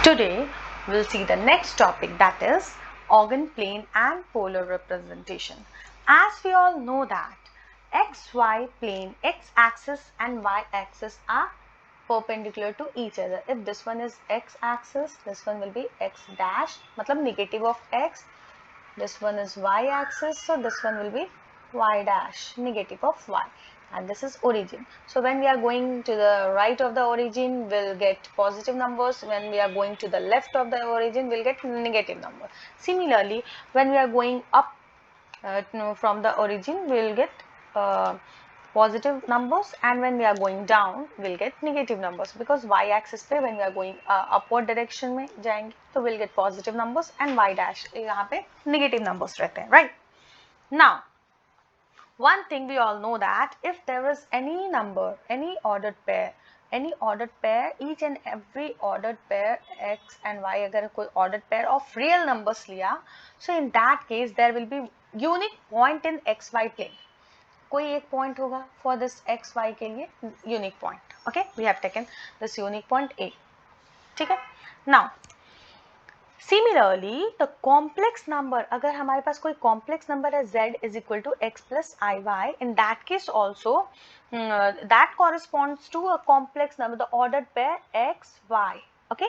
Today we'll see the next topic, that is organ plane and polar representation. As we all know that xy plane, x-axis and y-axis are perpendicular to each other. If this one is x-axis, this one will be x dash, matlab negative of x. This one is y-axis, so this one will be y dash, negative of y. And this is origin. So when we are going to the right of the origin, we'll get positive numbers. When we are going to the left of the origin, we'll get negative number. Similarly, when we are going up from the origin, we'll get positive numbers, and when we are going down, we'll get negative numbers, because y-axis पे when we are going upward direction में जाएंगे तो we'll get positive numbers and y dash यहाँ पे negative numbers रहते हैं, right? Now, one thing we all know that if there is any number, any ordered pair, each and every ordered pair x and y, अगर कोई ordered pair of real numbers लिया, so in that case there will be unique point in xy plane. कोई एक point होगा for this xy के लिए unique point. Okay, we have taken this unique point A. ठीक है? Now, similarly, the complex number, अगर हमारे पास कोई complex number है z is equal to x plus iy, in that case also that corresponds to a complex number, the ordered pair x y. Okay,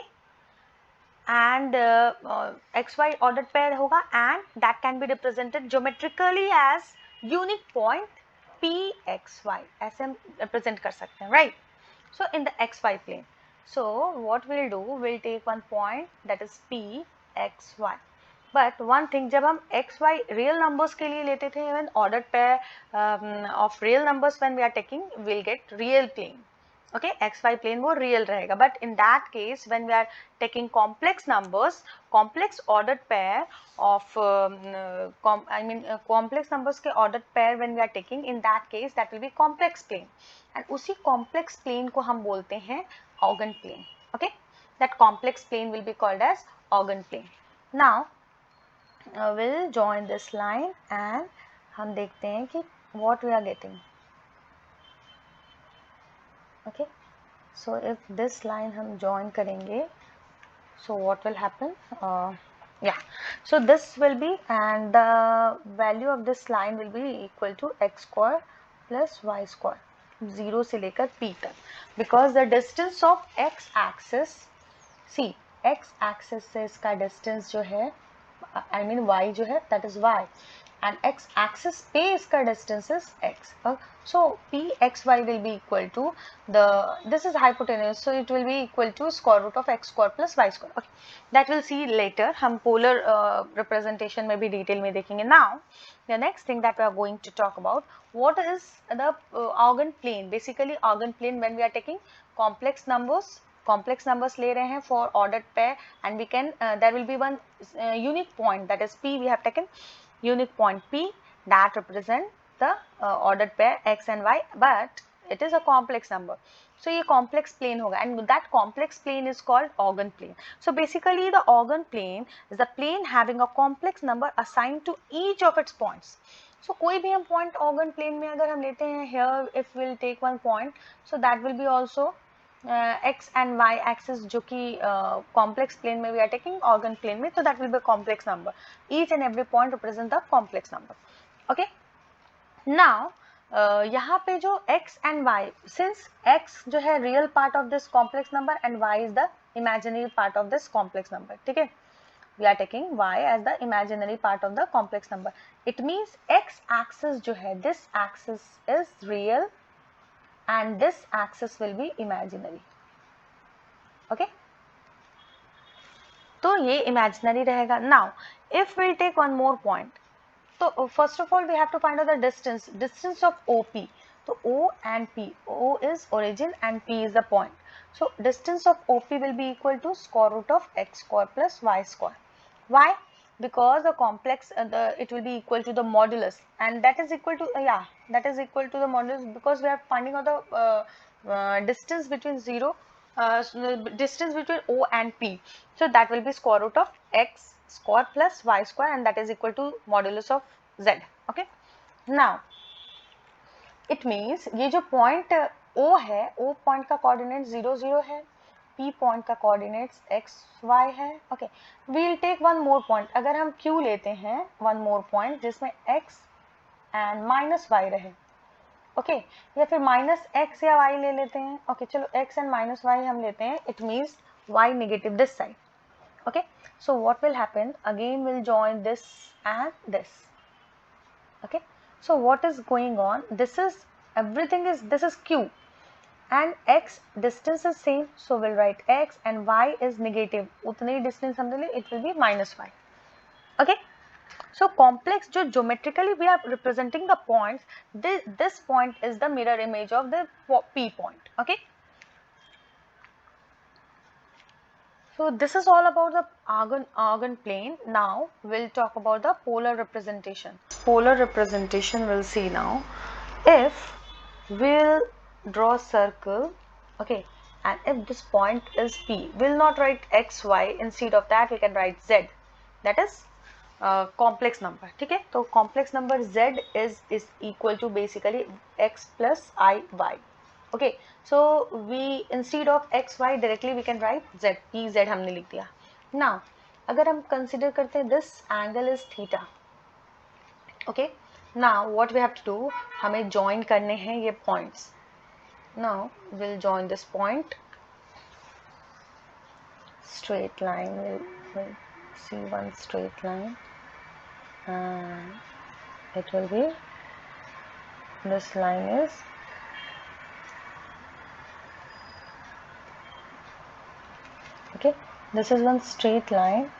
and xy ordered pair होगा, and that can be represented geometrically as unique point pxy. ऐसे हम represent कर सकते हैं, right? So in the xy plane, so what we'll do, we'll take one point that is p xy. But one thing, जब हम xy real numbers के लिए लेते थे, even ordered pair of real numbers when we are taking, we'll get real plane. Okay, xy plane वो real रहेगा. But in that case, when we are taking complex numbers, complex ordered pair of complex numbers के ordered pair when we are taking, in that case that will be complex plane, and उसी complex plane को हम बोलते हैं organ plane. Okay, that complex plane will be called as organ plane. Now we'll join this line and हम देखते हैं कि what we are getting. Okay, so if this line हम join करेंगे, so what will happen? Yeah, so this will be, and the value of this line will be equal to x square plus y square, 0 से लेकर p तक, because the distance of x axis, see x axis से इसका distance जो है, I mean y जो है, that is y, and x axis पे इसका distance is x. So pxy will be equal to the, this is hypotenuse, so it will be equal to square root of x square plus y square. Okay, that we'll see later. हम polar representation में भी detail में देखेंगे. Now the next thing that we are going to talk about, what is the organ plane. Basically organ plane, when we are taking complex numbers ले रहे हैं for ordered pair, and we can there will be one unique point, that is p. We have taken unique point p that represent the ordered pair x and y, but it is a complex number, so ये complex plane होगा, and that complex plane is called organ plane. So basically the organ plane is the plane having a complex number assigned to each of its points. So कोई भी हम point organ plane में अगर हम लेते हैं, here if we'll take one point, so that will be also x and y axis, जो कि complex plane में we are taking organ plane में, so that will be a complex number. Each and every point represent the complex number. Okay, now यहाँ पे जो x and y, since x जो है real part of this complex number and y is the imaginary part of this complex number, ठीक है, we are taking y as the imaginary part of the complex number. It means x axis जो है, this axis is real and this axis will be imaginary. Okay, तो ये imaginary रहेगा. Now if we take one more point, so first of all we have to find out the distance of OP. So O and P, O is origin and P is the point. So distance of OP will be equal to square root of x square plus y square. Why? Because the complex it will be equal to the modulus, and that is equal to that is equal to the modulus, because we are finding out the distance between distance between O and P. So that will be square root of x square plus y square, and that is equal to modulus of z. Okay, now it means ये जो point O है, O point का coordinate 0 0 है, P point का coordinates x y है. Okay, we'll take one more point. अगर हम Q लेते हैं वन मोर पॉइंट जिसमें x एंड माइनस y रहे. ओके, या फिर माइनस x या y ले लेते हैं. ओके, चलो x एंड माइनस y हम लेते हैं. It means y negative this side. Okay, so what will happen? Again we'll join this and this. Okay, so what is going on? This is everything is, this is Q and x distance is same, so we'll write x and y is negative. उतनी distance हमने ली, it will be minus y. Okay, so complex जो geometrically we are representing the points, this point is the mirror image of the P point. Okay, so this is all about the Argand plane. Now we'll talk about the polar representation. Polar representation we'll see now. If we'll draw a circle, okay, and if this point is P, we'll not write x, y. Instead of that, we can write z. That is complex number. Okay, so complex number z is equal to basically x plus I y. Okay, so we instead of x y directly we can write z. P z हमने लिख दिया. Now अगर हम consider करते हैं this angle is theta. Okay, now what we have to do, हमें join करने हैं ये points. Now we'll join this point. Straight line, we'll see one straight line and it will be, this line is okay, this is one straight line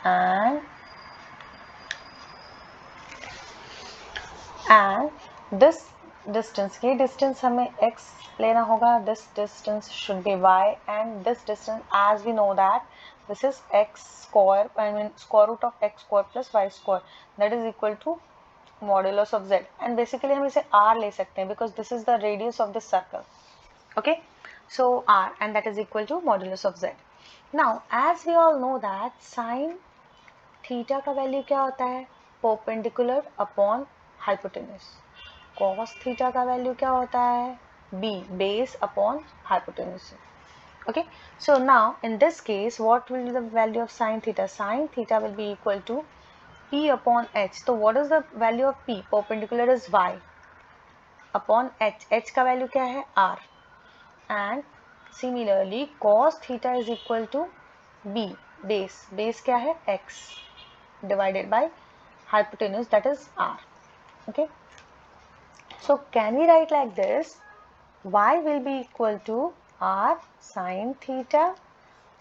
and this distance, ये distance हमें x लेना होगा, this distance should be y and this distance, as we know that this is x square, I mean square root of x square plus y square, that is equal to modulus of z, and basically हम इसे r ले सकते हैं because this is the radius of this circle. Okay, so r, and that is equal to modulus of z. Now as we all know that sin theta का value क्या होता है, perpendicular upon hypotenuse. Cos theta का value क्या होता है, b, base upon hypotenuse. Okay, so now in this case what will be the value of sin theta? Sin theta will be equal to p upon h. So what is the value of p? Perpendicular is y upon h. h का value क्या है, r. And similarly cos theta is equal to b, base. base क्या है, x divided by hypotenuse, that is r. Okay, so can we write like this, y will be equal to r sin theta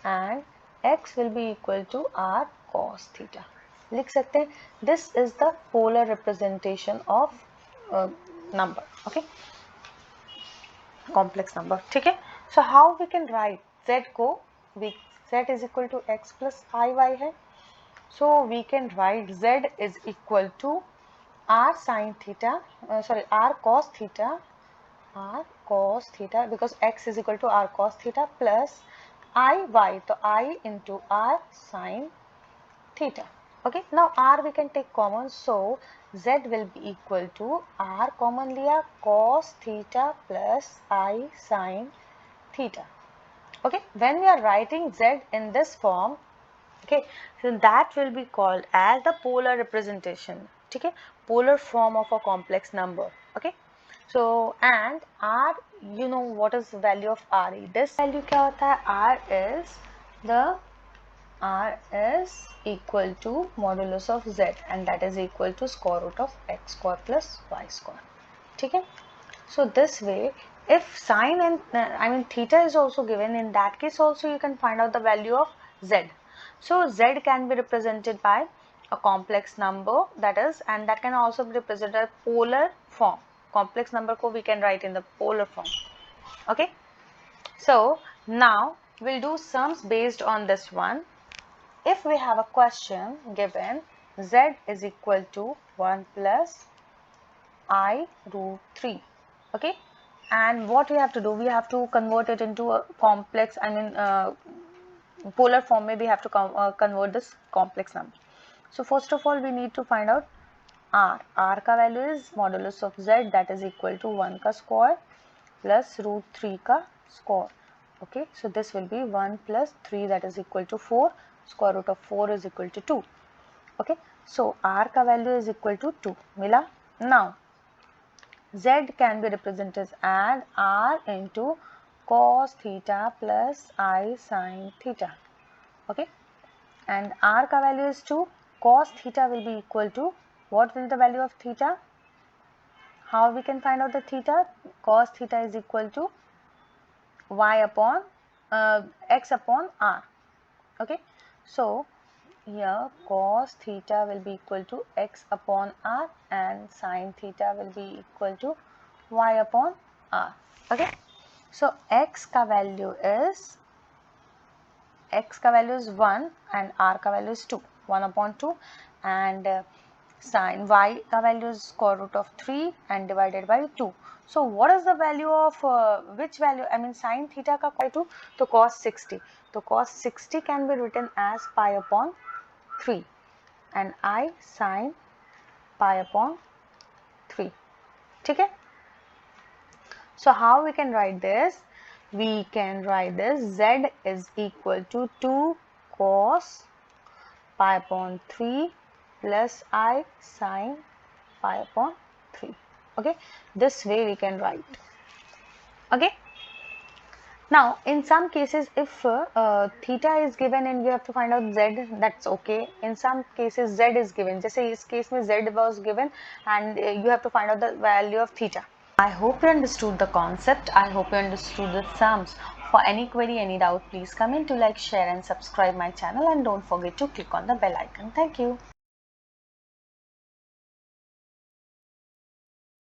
and x will be equal to r cos theta. लिख सकते हैं. This is the polar representation of number. Okay, complex number. ठीक है, so how we can write z को, z is equal to x plus iy है, so we can write z is equal to r sin theta, r cos theta, because x is equal to r cos theta plus iy, so I into r sin theta. Okay, now r we can take common, so z will be equal to r common लिया, cos theta plus I sin theta. Okay, when we are writing z in this form, okay, so that will be called as the polar representation. ठीक है, polar form of a complex number. Okay, so and r, you know what is the value of r? This value क्या होता है, r is equal to modulus of z, and that is equal to square root of x square plus y square. ठीक है, so this way if sin and theta is also given, in that case also you can find out the value of z. So z can be represented by a complex number, that is, and that can also be represented as polar form. Complex number ko we can write in the polar form. Okay, so now we'll do sums based on this one. If we have a question given z is equal to 1 plus I root 3, okay, and what we have to do, we have to convert it into a complex, polar form में we have to convert this complex number. So first of all we need to find out r का value is modulus of z, that is equal to 1 का square plus root 3 का square. Okay, so this will be 1 plus 3, that is equal to 4. Square root of 4 is equal to 2. Okay, so r का value is equal to 2 मिला. Now z can be represented as r into cos theta plus I sin theta. Okay, and r का value is 2. Cos theta will be equal to, what will the value of theta? How we can find out the theta? Cos theta is equal to y upon x upon r. Okay, so here cos theta will be equal to x upon r and sin theta will be equal to y upon r. Okay, so x का value is 1 and r का value is 2, 1 upon 2, and sin y का value is square root of 3 and divided by 2. So what is the value of which value? I mean sin theta का by 2, तो cos 60. So cos 60 can be written as pi upon 3 and I sin pi upon 3. ठीक है? So how we can write this? We can write this z is equal to 2 cos pi upon 3 plus I sin pi upon 3. Okay, this way we can write. Okay, now in some cases if theta is given and you have to find out z, that's okay. In some cases z is given, जैसे इस case में z was given and you have to find out the value of theta. I hope you understood the concept. I hope you understood the sums. For any query, any doubt, please comment to like, share and subscribe my channel, and don't forget to click on the bell icon. Thank you.